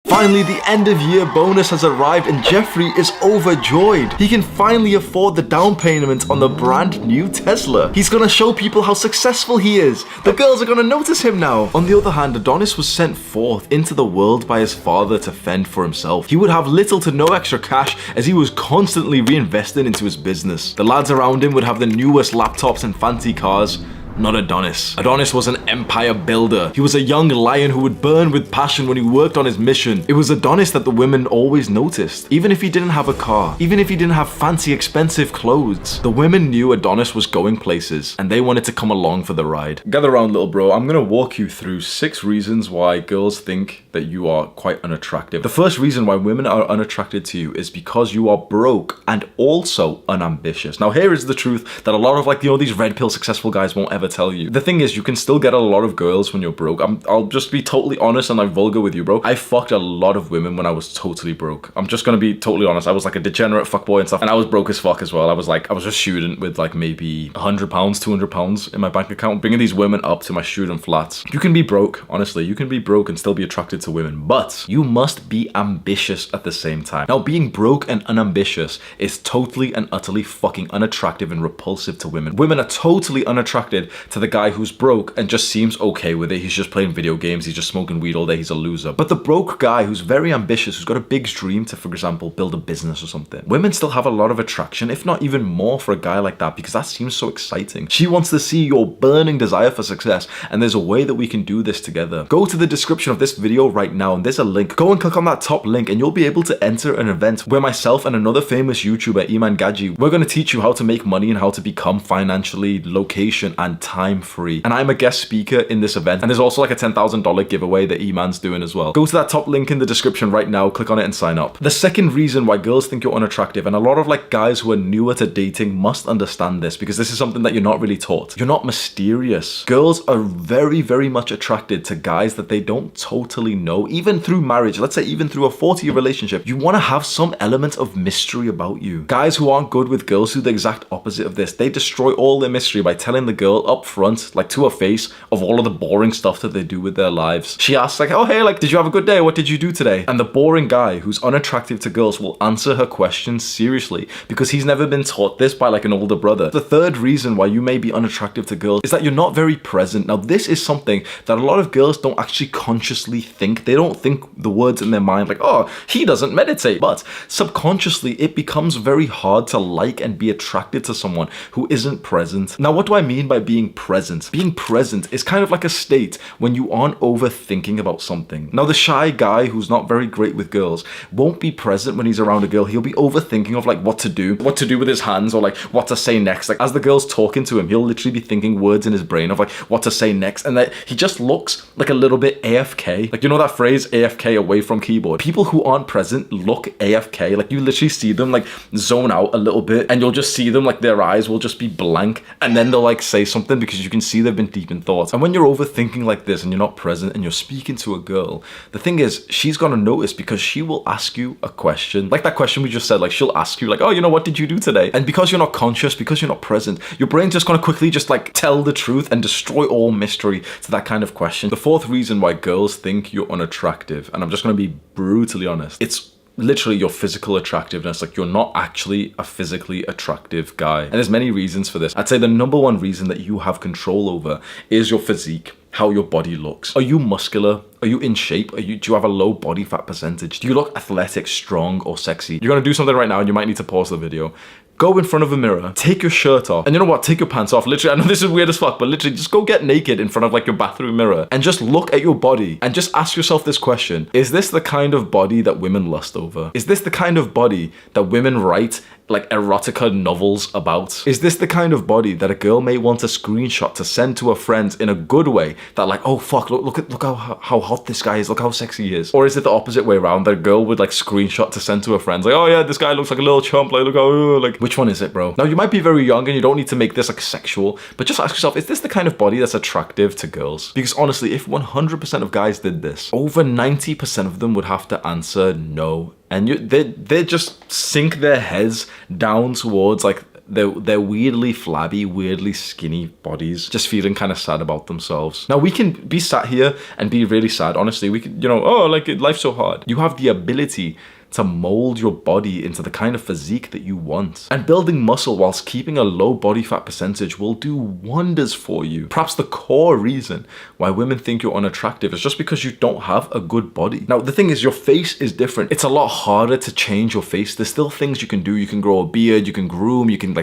Finally, the end of year bonus has arrived and Jeffrey is overjoyed. He can finally afford the down payment on the brand new Tesla. He's gonna show people how successful he is. The girls are gonna notice him now. On the other hand, Adonis was sent forth into the world by his father to fend for himself. He would have little to no extra cash as he was constantly reinvesting into his business. The lads around him would have the newest laptops and fancy cars. Not Adonis. Adonis was an empire builder. He was a young lion who would burn with passion when he worked on his mission. It was Adonis that the women always noticed. Even if he didn't have a car, even if he didn't have fancy expensive clothes, the women knew Adonis was going places and they wanted to come along for the ride. Gather around, little bro. I'm gonna walk you through 6 reasons why girls think that you are quite unattractive. The first reason why women are unattracted to you is because you are broke and also unambitious. Now here is the truth that a lot of these red pill successful guys won't ever tell you. The thing is, you can still get a lot of girls when you're broke. I'll just be totally honest and vulgar with you, bro. I fucked a lot of women when I was totally broke. I'm just gonna be totally honest. I was like a degenerate fuckboy and stuff, and I was broke as fuck as well. I was a student with maybe £100, £200 in my bank account, bringing these women up to my student flats. You can be broke, honestly. You can be broke and still be attracted to women, but you must be ambitious at the same time. Now, being broke and unambitious is totally and utterly fucking unattractive and repulsive to women. Women are totally unattracted to the guy who's broke and just seems okay with it. He's just playing video games, he's just smoking weed all day, he's a loser. But the broke guy who's very ambitious, who's got a big dream to, for example, build a business or something, women still have a lot of attraction, if not even more, for a guy like that, because that seems so exciting. She wants to see your burning desire for success, and there's a way that we can do this together. Go to the description of this video right now, and there's a link. Go and click on that top link, and you'll be able to enter an event where myself and another famous YouTuber, Iman Gaji, we're going to teach you how to make money and how to become financially, location, and time free. And I'm a guest speaker in this event, and there's also a $10,000 giveaway that Iman's doing as well. Go to that top link in the description right now, click on it and sign up. The second reason why girls think you're unattractive, and a lot of guys who are newer to dating must understand this, because this is something that you're not really taught. You're not mysterious. Girls are very, very much attracted to guys that they don't totally know, even through marriage. Let's say even through a 40-year relationship, you want to have some element of mystery about you. Guys who aren't good with girls do the exact opposite of this. They destroy all their mystery by telling the girl up front, to her face, of all of the boring stuff that they do with their lives. She asks oh hey, did you have a good day? What did you do today? And the boring guy who's unattractive to girls will answer her questions seriously, because he's never been taught this by an older brother. The third reason why you may be unattractive to girls is that you're not very present. Now this is something that a lot of girls don't actually consciously think. They don't think the words in their mind oh, he doesn't meditate, but subconsciously it becomes very hard to and be attracted to someone who isn't present. Now what do I mean by being present? Being present is kind of like a state when you aren't overthinking about something. Now the shy guy who's not very great with girls won't be present when he's around a girl. He'll be overthinking of what to do with his hands, or what to say next. As the girl's talking to him, he'll literally be thinking words in his brain of what to say next, and that he just looks a little bit AFK. You know that phrase, AFK, away from keyboard? People who aren't present look AFK. You literally see them zone out a little bit, and you'll just see them their eyes will just be blank, and then they'll say something because you can see they've been deep in thought. And when you're overthinking like this and you're not present and you're speaking to a girl, the thing is, she's gonna notice, because she will ask you a question, that question we just said. She'll ask you oh, what did you do today? And because you're not conscious, because you're not present, your brain's just gonna quickly just tell the truth and destroy all mystery to that kind of question. The fourth reason why girls think you're unattractive, and I'm just gonna be brutally honest, it's literally your physical attractiveness. You're not actually a physically attractive guy, and there's many reasons for this. I'd say the number one reason that you have control over is your physique, how your body looks. Are you muscular? Are you in shape? Do you have a low body fat percentage? Do you look athletic, strong, or sexy? You're gonna do something right now and you might need to pause the video. Go in front of a mirror, take your shirt off, and you know what? Take your pants off. Literally, I know this is weird as fuck, but literally just go get naked in front of your bathroom mirror and just look at your body and just ask yourself this question. Is this the kind of body that women lust over? Is this the kind of body that women write erotica novels about? Is this the kind of body that a girl may want a screenshot to send to her friends in a good way, that oh fuck, look how hot this guy is, look how sexy he is? Or is it the opposite way around, that a girl would screenshot to send to her friends, oh yeah, this guy looks like a little chump, look how, which one is it, bro? Now you might be very young and you don't need to make this sexual, but just ask yourself, is this the kind of body that's attractive to girls? Because honestly, if 100% of guys did this, over 90% of them would have to answer no. And they just sink their heads down towards their weirdly flabby, weirdly skinny bodies, just feeling kind of sad about themselves. Now, we can be sat here and be really sad. Honestly, we could, oh, like, life's so hard. You have the ability to mold your body into the kind of physique that you want. And building muscle whilst keeping a low body fat percentage will do wonders for you. Perhaps the core reason why women think you're unattractive is just because you don't have a good body. Now, the thing is, your face is different. It's a lot harder to change your face. There's still things you can do. You can grow a beard, you can groom, you can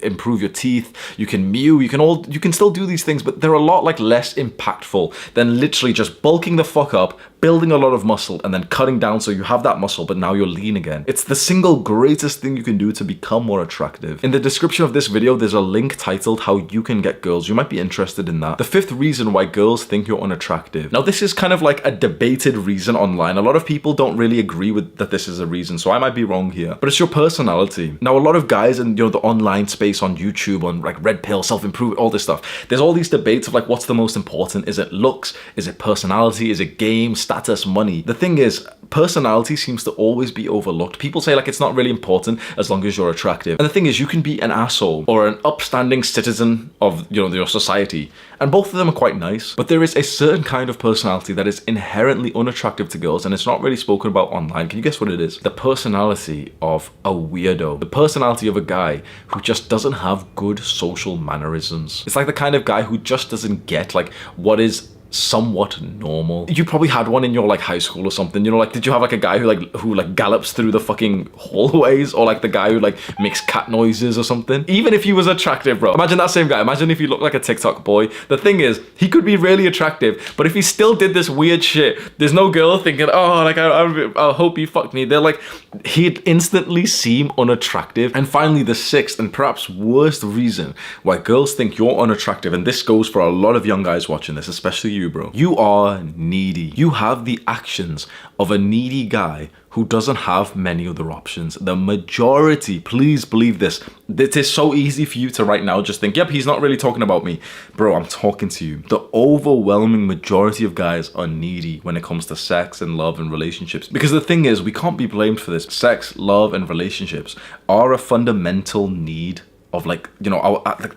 improve your teeth, you can mew, you can still do these things, but they're a lot less impactful than literally just bulking the fuck up, building a lot of muscle, and then cutting down so you have that muscle, but now you're lean again. It's the single greatest thing you can do to become more attractive. In the description of this video, there's a link titled How You Can Get Girls. You might be interested in that. The 5th reason why girls think you're unattractive. Now, this is kind of like a debated reason online. A lot of people don't really agree with that this is a reason, so I might be wrong here. But it's your personality. Now, a lot of guys in the online space, on YouTube, on like Red Pill, self-improvement, all this stuff, there's all these debates of like, what's the most important? Is it looks? Is it personality? Is it game, status, money? The thing is, personality seems to always be overlooked. People say like it's not really important as long as you're attractive. And the thing is, you can be an asshole or an upstanding citizen of your society, and both of them are quite nice. But there is a certain kind of personality that is inherently unattractive to girls, and it's not really spoken about online. Can you guess what it is? The personality of a weirdo. The personality of a guy who just doesn't have good social mannerisms. It's like the kind of guy who just doesn't get like what is somewhat normal. You probably had one in your like high school or something, like did you have like a guy who gallops through the fucking hallways, or like the guy who like makes cat noises or something? Even if he was attractive, bro, imagine that same guy. Imagine if he looked like a TikTok boy. The thing is, he could be really attractive, but if he still did this weird shit, there's no girl thinking, oh, like I hope he fucked me. They're like, he'd instantly seem unattractive. And finally, the 6th and perhaps worst reason why girls think you're unattractive, and this goes for a lot of young guys watching this, especially you, bro. You are needy. You have the actions of a needy guy who doesn't have many other options. The majority, please believe this. It is so easy for you to right now just think, yep, he's not really talking about me. Bro, I'm talking to you. The overwhelming majority of guys are needy when it comes to sex and love and relationships. Because the thing is, we can't be blamed for this. Sex, love, and relationships are a fundamental need of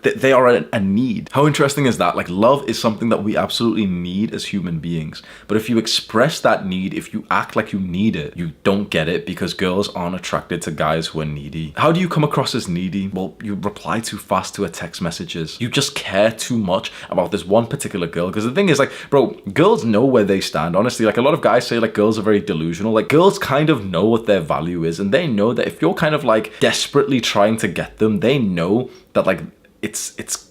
they are a need. How interesting is that? Like, love is something that we absolutely need as human beings. But if you express that need, if you act like you need it, you don't get it, because girls aren't attracted to guys who are needy. How do you come across as needy? Well, you reply too fast to her text messages. You just care too much about this one particular girl. Because the thing is, like, bro, girls know where they stand. Honestly, like, a lot of guys say like girls are very delusional. Like, girls kind of know what their value is, and they know that if you're kind of like desperately trying to get them, they know that like it's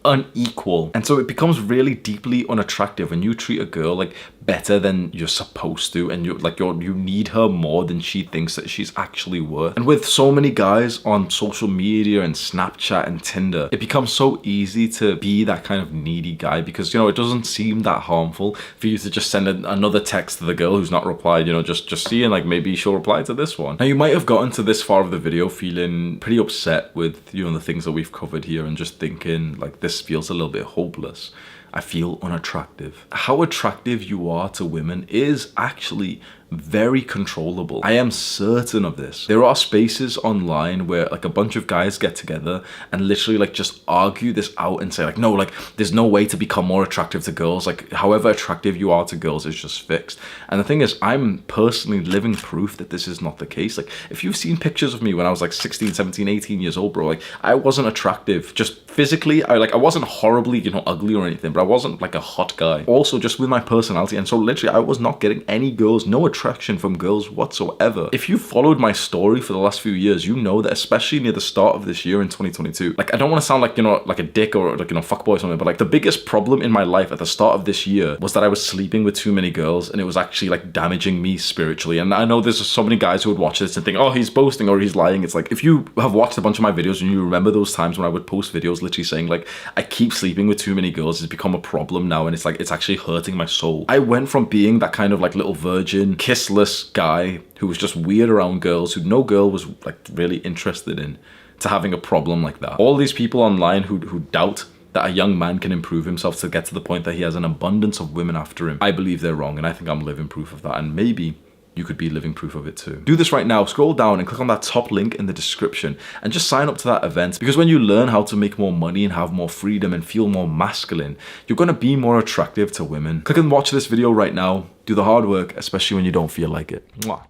unequal, and so it becomes really deeply unattractive when you treat a girl like better than you're supposed to, and you need her more than she thinks that she's actually worth. And with so many guys on social media and Snapchat and Tinder, it becomes so easy to be that kind of needy guy, because it doesn't seem that harmful for you to just send another text to the girl who's not replied, just seeing like maybe she'll reply to this one. Now, you might have gotten to this far of the video feeling pretty upset with the things that we've covered here, and just thinking like, this feels a little bit hopeless. I feel unattractive. How attractive you are to women is actually very controllable. I am certain of this. There are spaces online where like a bunch of guys get together and literally like just argue this out and say like, no, like there's no way to become more attractive to girls. Like, however attractive you are to girls is just fixed. And the thing is, I'm personally living proof that this is not the case. Like, if you've seen pictures of me when I was like 16, 17, 18 years old, bro, like I wasn't attractive. Just physically, I wasn't horribly, ugly or anything, but I wasn't like a hot guy. Also, just with my personality. And so literally I was not getting any girls, no attraction from girls whatsoever. If you followed my story for the last few years, you know that especially near the start of this year in 2022, like I don't want to sound like, like a dick or like, fuckboy or something, but like the biggest problem in my life at the start of this year was that I was sleeping with too many girls, and it was actually like damaging me spiritually. And I know there's so many guys who would watch this and think, oh, he's boasting or he's lying. It's like, if you have watched a bunch of my videos and you remember those times when I would post videos literally saying like, I keep sleeping with too many girls, it's become a problem now, and it's like, it's actually hurting my soul. I went from being that kind of like little virgin, kissless guy who was just weird around girls, who no girl was like really interested in, to having a problem like that. All these people online who doubt that a young man can improve himself to get to the point that he has an abundance of women after him, I believe they're wrong, and I think I'm living proof of that. And maybe you could be living proof of it too. Do this right now. Scroll down and click on that top link in the description and just sign up to that event, because when you learn how to make more money and have more freedom and feel more masculine, you're going to be more attractive to women. Click and watch this video right now. Do the hard work, especially when you don't feel like it. Mwah.